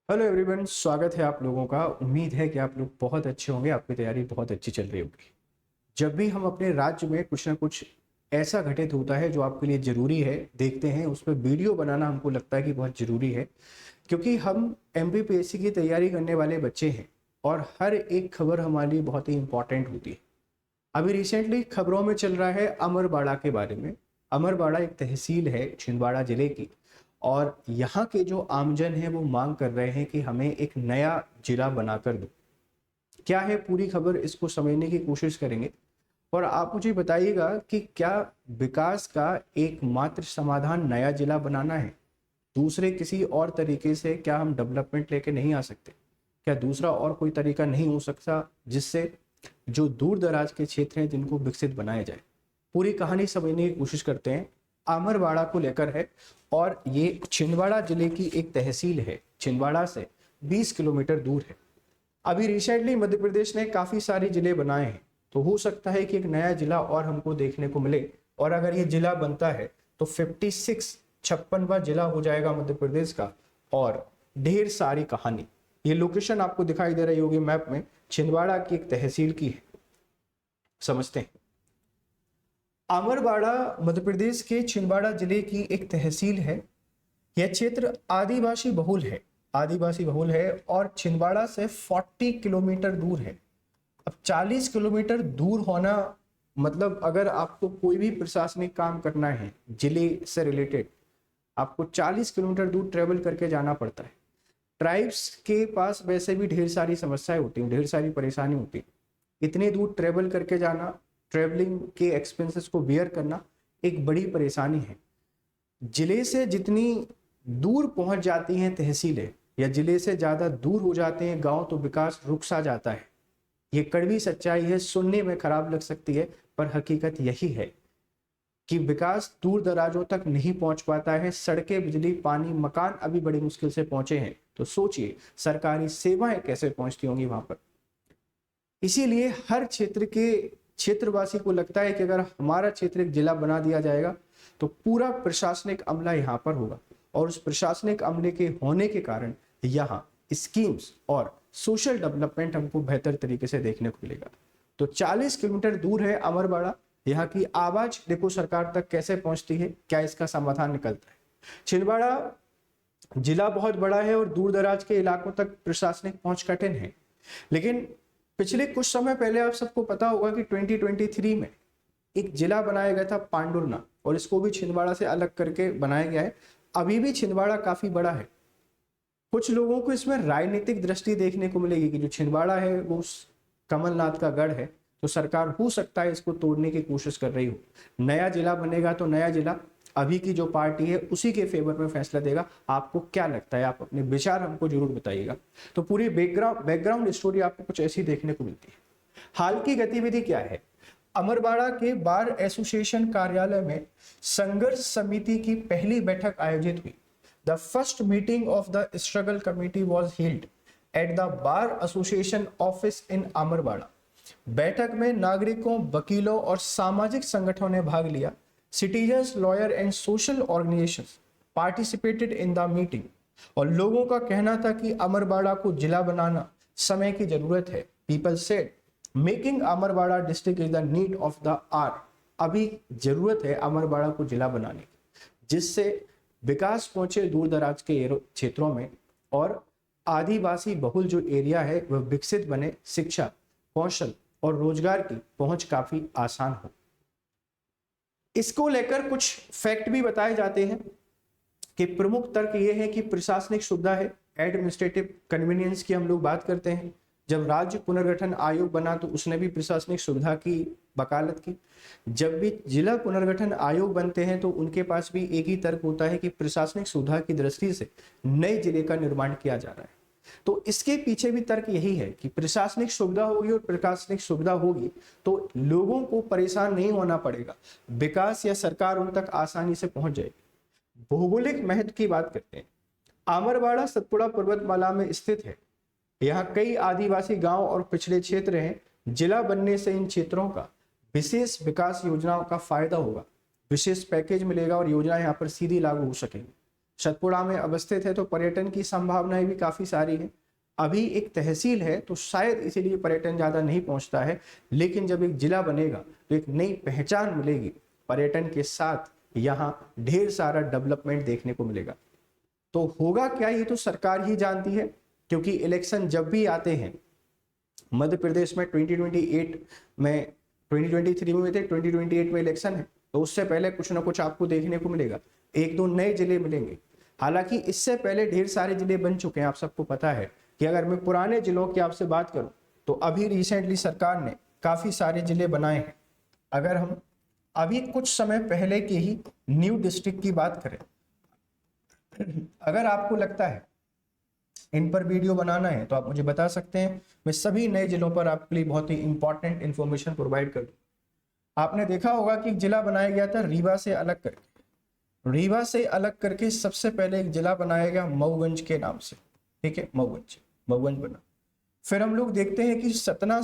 Hello everyone, स्वागत है आप लोगों का। उम्मीद है कि आप लोग बहुत अच्छे होंगे, आपकी तैयारी बहुत अच्छी चल रही होगी। जब भी हम अपने राज्य में कुछ ना कुछ ऐसा घटित होता है जो आपके लिए ज़रूरी है, देखते हैं उस पर वीडियो बनाना हमको लगता है कि बहुत ज़रूरी है, क्योंकि हम एमपीपीएससी की तैयारी करने वाले बच्चे हैं और हर एक खबर हमारे लिए बहुत ही इंपॉर्टेंट होती है। अभी रिसेंटली खबरों में चल रहा है अमरवाड़ा के बारे में। अमरवाड़ा एक तहसील है छिंदवाड़ा जिले की, और यहाँ के जो आमजन है वो मांग कर रहे हैं कि हमें एक नया जिला बनाकर दो। क्या है पूरी खबर, इसको समझने की कोशिश करेंगे। और आप मुझे बताइएगा कि क्या विकास का एकमात्र समाधान नया जिला बनाना है? दूसरे किसी और तरीके से क्या हम डेवलपमेंट लेके नहीं आ सकते? क्या दूसरा और कोई तरीका नहीं हो सकता जिससे जो दूर दराज के क्षेत्र हैं जिनको विकसित बनाया जाए? पूरी कहानी समझने की कोशिश करते हैं। अमरवाड़ा को लेकर है, और ये छिंदवाड़ा जिले की एक तहसील है। छिंदवाड़ा से 20 किलोमीटर दूर है। अभी रिसेंटली मध्य प्रदेश ने काफी सारे जिले बनाए हैं, तो हो सकता है कि एक नया जिला और हमको देखने को मिले। और अगर ये जिला बनता है तो 56वां जिला हो जाएगा मध्य प्रदेश का। और ढेर सारी कहानी, ये लोकेशन आपको दिखाई दे रही होगी मैप में, छिंदवाड़ा की एक तहसील की है। समझते हैं। अमरवाड़ा मध्य प्रदेश के छिंदवाड़ा जिले की एक तहसील है। यह क्षेत्र आदिवासी बहुल है। आदिवासी बहुल है और छिंदवाड़ा से 40 किलोमीटर दूर है। अब 40 किलोमीटर दूर होना मतलब, अगर आपको कोई भी प्रशासनिक काम करना है जिले से रिलेटेड, आपको 40 किलोमीटर दूर ट्रेवल करके जाना पड़ता है। ट्राइब्स के पास वैसे भी ढेर सारी समस्याएं होती हैं, ढेर सारी परेशानी होती है। इतने दूर ट्रेवल करके जाना, ट्रेवलिंग के एक्सपेंसेस को बियर करना एक बड़ी परेशानी है। जिले से जितनी दूर पहुंच जाती हैं तहसीलें, या जिले से ज़्यादा दूर हो जाते हैं गांव, तो विकास रुक सा जाता है। ये कड़वी सच्चाई है, सुनने में खराब लग सकती है, पर हकीकत यही है कि विकास दूर दराजों तक नहीं पहुंच पाता है। सड़कें, बिजली, पानी, मकान अभी बड़ी मुश्किल से पहुंचे हैं, तो सोचिए सरकारी सेवाएं कैसे पहुंचती होंगी वहां पर। इसीलिए हर क्षेत्र के क्षेत्रवासी को लगता है कि अगर हमारा क्षेत्र एक जिला बना दिया जाएगा तो पूरा प्रशासनिक अमला यहाँ पर होगा, और उस प्रशासनिक अमले के होने के कारण यहाँ स्कीम्स और सोशल डेवलपमेंट हमको बेहतर तरीके से देखने को मिलेगा। तो 40 किलोमीटर दूर है अमरवाड़ा। यहाँ की आवाज देखो सरकार तक कैसे पहुंचती है, क्या इसका समाधान निकलता है? छिंदवाड़ा जिला बहुत बड़ा है और दूर दराज के इलाकों तक प्रशासनिक पहुंच कठिन है। लेकिन पिछले कुछ समय पहले आप सबको पता होगा कि 2023 में एक जिला बनाया गया था पांडुरना, और इसको भी छिंदवाड़ा से अलग करके बनाया गया है। अभी भी छिंदवाड़ा काफी बड़ा है। कुछ लोगों को इसमें राजनीतिक दृष्टि देखने को मिलेगी कि जो छिंदवाड़ा है वो कमलनाथ का गढ़ है, तो सरकार हो सकता है इसको तोड़ने की कोशिश कर रही हो। नया जिला बनेगा तो नया जिला अभी की जो पार्टी है उसी के फेवर में फैसला देगा। आपको क्या लगता है? आप अपने विचार हमको जरूर बताइएगा। तो पूरी बैकग्राउंड स्टोरी आपको कुछ ऐसी देखने को मिलती है। हाल की गतिविधि क्या है? अमरवाड़ा के बार एसोसिएशन कार्यालय में संघर्ष समिति की पहली बैठक आयोजित हुई। The first meeting of the struggle committee was held at the bar association office in Amarwara. बैठक में नागरिकों, वकीलों और सामाजिक संगठनों ने भाग लिया। Citizens, lawyer and social organisations participated in the meeting. और लोगों का कहना था कि अमरवाड़ा को जिला बनाना समय की जरूरत है। People said making Amarwara district is the need of the hour. अभी जरूरत है अमरवाड़ा को जिला बनाने की, जिससे विकास पहुंचे दूर दराज के क्षेत्रों में, और आदिवासी बहुल जो एरिया है वह विकसित बने, शिक्षा, कौशल और रोजगार की पहुंच काफी आसान हो। इसको लेकर कुछ फैक्ट भी बताए जाते हैं कि प्रमुख तर्क यह है कि प्रशासनिक सुविधा है, एडमिनिस्ट्रेटिव कन्वीनियंस की हम लोग बात करते हैं। जब राज्य पुनर्गठन आयोग बना तो उसने भी प्रशासनिक सुविधा की वकालत की। जब भी जिला पुनर्गठन आयोग बनते हैं तो उनके पास भी एक ही तर्क होता है कि प्रशासनिक सुविधा की दृष्टि से नए जिले का निर्माण किया जा रहा है। तो इसके पीछे भी तर्क यही है कि प्रशासनिक सुविधा होगी, और प्रशासनिक सुविधा होगी तो लोगों को परेशान नहीं होना पड़ेगा, विकास या सरकार उन तक आसानी से पहुंच जाएगी। भौगोलिक महत्व की बात करते हैं। अमरवाड़ा सतपुड़ा पर्वतमाला में स्थित है। यहाँ कई आदिवासी गांव और पिछड़े क्षेत्र हैं। जिला बनने से इन क्षेत्रों का विशेष विकास योजनाओं का फायदा होगा, विशेष पैकेज मिलेगा और योजना यहाँ पर सीधी लागू हो सकेंगी। सतपुड़ा में अवस्थित है तो पर्यटन की संभावनाएं भी काफी सारी है। अभी एक तहसील है तो शायद इसीलिए पर्यटन ज्यादा नहीं पहुंचता है, लेकिन जब एक जिला बनेगा तो एक नई पहचान मिलेगी पर्यटन के साथ, यहाँ ढेर सारा डेवलपमेंट देखने को मिलेगा। तो होगा क्या ये तो सरकार ही जानती है, क्योंकि इलेक्शन जब भी आते हैं, मध्य प्रदेश में 2028 में, 2023 में थे, 2028 में इलेक्शन है, तो उससे पहले कुछ ना कुछ आपको देखने को मिलेगा, एक दो नए जिले मिलेंगे। हालांकि इससे पहले ढेर सारे जिले बन चुके हैं, आप सबको पता है कि अगर मैं पुराने जिलों की आपसे बात करूं तो अभी रिसेंटली सरकार ने काफी सारे जिले बनाए हैं। अगर हम अभी कुछ समय पहले के ही न्यू डिस्ट्रिक्ट की बात करें, अगर आपको लगता है इन पर वीडियो बनाना है तो आप मुझे बता सकते हैं, मैं सभी नए जिलों पर आपके लिए बहुत ही इंपॉर्टेंट इंफॉर्मेशन प्रोवाइड कर दूं। आपने देखा होगा कि एक जिला बनाया गया था रीवा से अलग करके, रीवा से अलग करके सबसे पहले एक जिला बनाया गया मऊगंज के नाम से, ठीक है, मऊगंज बना। फिर हम लोग देखते हैं कि सतना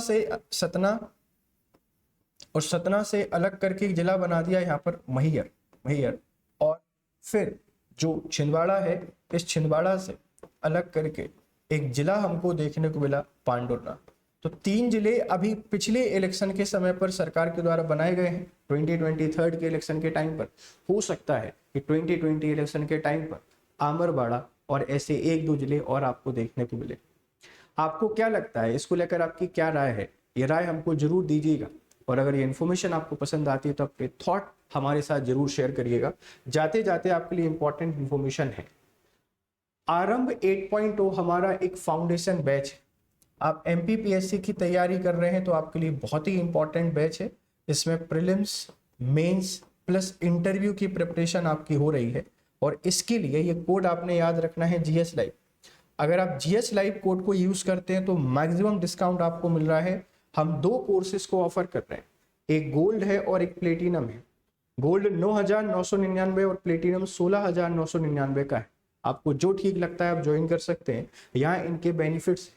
से अलग करके एक जिला बना दिया यहाँ पर मैहर, और फिर जो छिंदवाड़ा है, इस छिंदवाड़ा से अलग करके एक जिला हमको देखने को मिला पांडुरना। तो 3 जिले अभी पिछले इलेक्शन के समय पर सरकार के द्वारा बनाए गए हैं। 2023 के इलेक्शन के टाइम पर हो सकता है कि 2020 इलेक्शन के टाइम पर आमरवाड़ा और ऐसे 1-2 जिले और आपको देखने को मिले। आपको क्या लगता है, इसको लेकर आपकी क्या राय है? ये राय हमको जरूर दीजिएगा, और अगर ये इन्फॉर्मेशन आपको पसंद आती है तो अपने थॉट हमारे साथ जरूर शेयर करिएगा। जाते जाते आपके लिए इंपॉर्टेंट इन्फॉर्मेशन है, आरंभ 8.0 हमारा एक फाउंडेशन बैच है। आप MPPSC की तैयारी कर रहे हैं तो आपके लिए बहुत ही इंपॉर्टेंट बैच है। इसमें प्रीलिम्स, मेंस प्लस इंटरव्यू की प्रिपरेशन आपकी हो रही है, और इसके लिए ये कोड आपने याद रखना है, GS लाइव। अगर आप GS लाइव कोड को यूज करते हैं तो मैक्सिमम डिस्काउंट आपको मिल रहा है। हम 2 कोर्सेज को ऑफर कर रहे हैं, एक गोल्ड है और एक प्लेटिनम है। गोल्ड 9,999 और प्लेटिनम 16,999 का है। आपको जो ठीक लगता है आप ज्वाइन कर सकते हैं। यहाँ इनके बेनिफिट्स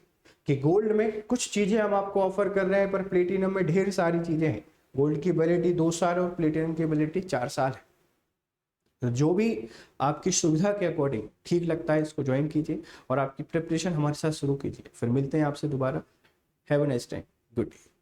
कि गोल्ड में कुछ चीजें हम आपको ऑफर कर रहे हैं, पर प्लेटिनम में ढेर सारी चीजें हैं। गोल्ड की वैलिडिटी 2 साल और प्लेटिनम की वैलिडिटी 4 साल है। तो जो भी आपकी सुविधा के अकॉर्डिंग ठीक लगता है इसको ज्वाइन कीजिए और आपकी प्रिपरेशन हमारे साथ शुरू कीजिए। फिर मिलते हैं आपसे दोबारा। Have a nice time, good day.